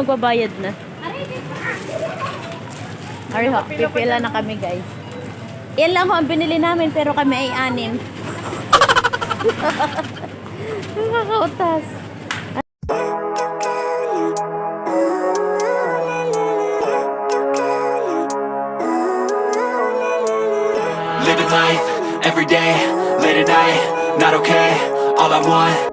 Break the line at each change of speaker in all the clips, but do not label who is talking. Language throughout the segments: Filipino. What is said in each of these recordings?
magbabayad na. Ari ho, pipila na kami guys. Yan lang ho ang binili namin pero kami ay 6. Nakakautas.
Living life, everyday, late at night, not okay, all I want.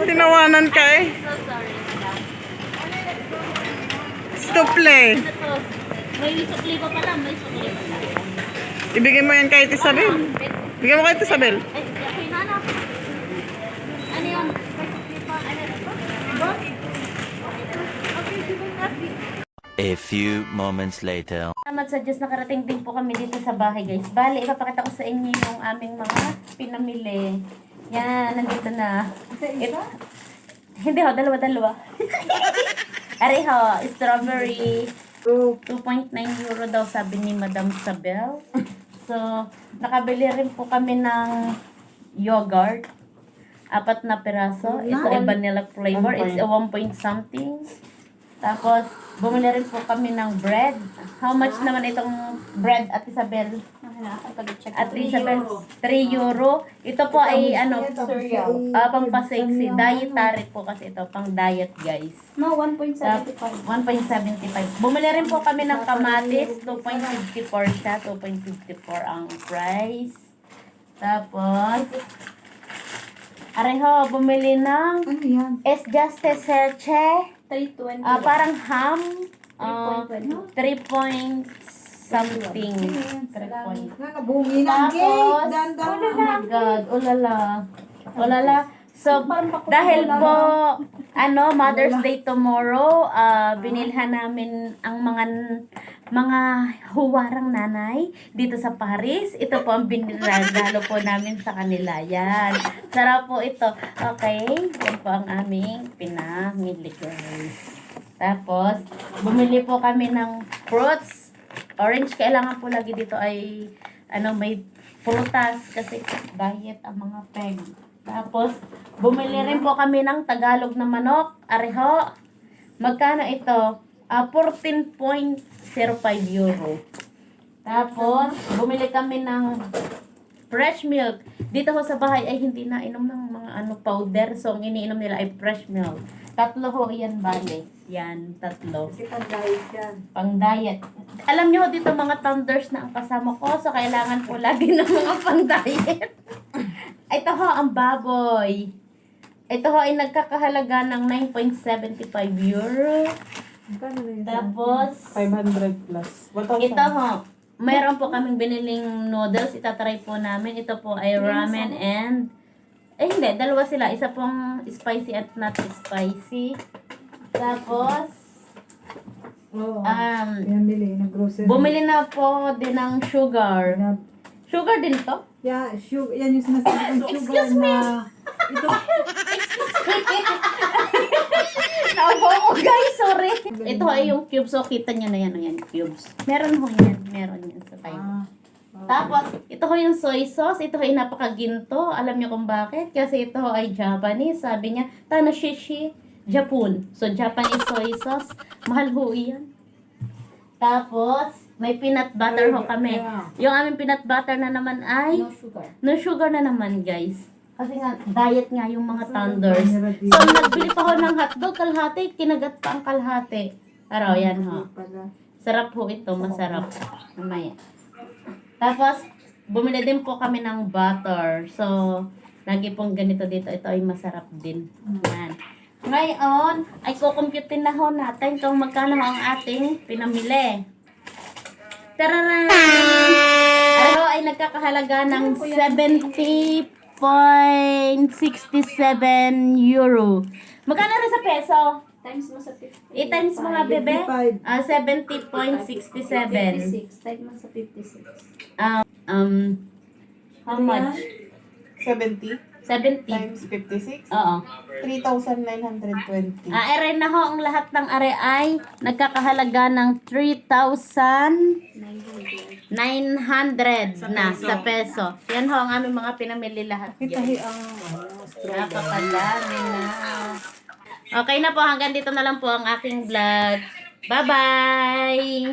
Tinawanan ka eh. Stop play.
May sukli pa pala, may sukli pa pala.
Ibigay mo yan kay Isabel. Bigyan mo kay Isabel.
Ay, okay na na. Ano yun?
A few moments later.
Salamat sa Diyos, nakarating din po kami dito sa bahay guys. Bali, ipapakita ko sa inyo yung aming mga pinamili. Yan, nandito na. Hindi ho, dalawa-dalawa. Ari ho, strawberry. 2.9 euro daw sabi ni Madam Sabel. So, nakabili rin po kami ng yogurt. 4 na piraso. Ito ay vanilla flavor. It's a 1 point something. Tapos, bumili rin po kami ng bread. How much naman itong bread at Isabel? At Isabel, 3 euro. Ito po ay pampasexy. Dietary po kasi ito. Pang diet guys.
No, 1.75.
1.75. Bumili rin po kami ng kamatis. 2.54 siya. 2.54 ang price. Tapos, areho, bumili ng
Ano yan?
Es Juste Serche.
320.
Parang ham.
3.20.
3 point something. 3 point.
Nakabungi ng
Tapos,
cake. Dandan.
oh my God, ulala. Ulala. So, dahil po, Mother's Day tomorrow, binilhan namin ang mga huwarang nanay dito sa Paris. Ito po ang binilalo po namin sa kanila. Yan. Sarap po ito. Okay. Yan po ang aming pinamili, guys. Tapos, bumili po kami ng fruits. Orange, kailangan po lagi dito ay may prutas kasi diet ang mga peg. Tapos, bumili rin po kami ng Tagalog na manok. Areho. Magkano ito? 14.05 euro. Tapos, bumili kami ng fresh milk. Dito ho sa bahay ay hindi na inom ng mga powder. So, ang iniinom nila ay fresh milk. 3 ho yan, bale. Yan, 3.
Kasi pang-diet yan.
Pang diet. Alam nyo, dito mga thunders na ang kasama ko. So, kailangan po lagi ng mga pang diet. Ito ho, ang baboy. Ito ho ay nagkakahalaga ng 9.75 euro.
Magkano na yun?
Tapos,
500 plus. 1,000.
ito ho, mayroon po kaming biniling noodles. Itatry po namin. Ito po ay ramen and... hindi, dalawa sila. Isa pong spicy at not spicy. Tapos,
Oo. Pinamili ng grocery.
bumili na po din ng sugar. Sugar din to?
Yeah, sugar. Yan yung sinasabi kong sugar
Excuse me.
na... Ito.
Naupo ko guys, sorry. Ito ay yung cubes. So, kita nyo na yan. Ayan, cubes. Meron ho yan. Meron yan sa Taiwan. Tapos, ito ho yung soy sauce. Ito ay napakaginto. Alam niyo kung bakit? Kasi ito ho ay Japanese. Sabi niya, Tanoshishi Japon. So, Japanese soy sauce. Mahal ho yan. Tapos, may peanut butter ho kami. Yung aming peanut butter na naman ay no sugar na naman, guys. Kasi nga, diet nga yung mga thunders. So, nagbili pa ho ng hotdog, kalahati. Kinagat pa ang kalahati. Araw, yan ho. Sarap ho ito, masarap. Mamaya. Tapos, bumili din po kami ng butter. So, lagi pong ganito dito. Ito ay masarap din. Yan. Ngayon, ay kukumputin na ho natin kung magkano ang ating pinamili. Tararan! Ano ay nagkakahalaga ng 70.67 euro. Magkano rin sa peso?
Times mo sa 50.
I-times mo nga, bebe. 70.67.
56. Times mo sa 56.
How much?
70
70.
times 56.
Oo.
3,920.
Are na ho, ang lahat ng are ay nagkakahalaga ng 3,000 900 na sa peso. Yan ho ang aming mga pinamili lahat.
Itahi
Yan.
ang
Napakadami na. Okay na po, hanggang dito na lang po ang aking vlog. Bye-bye!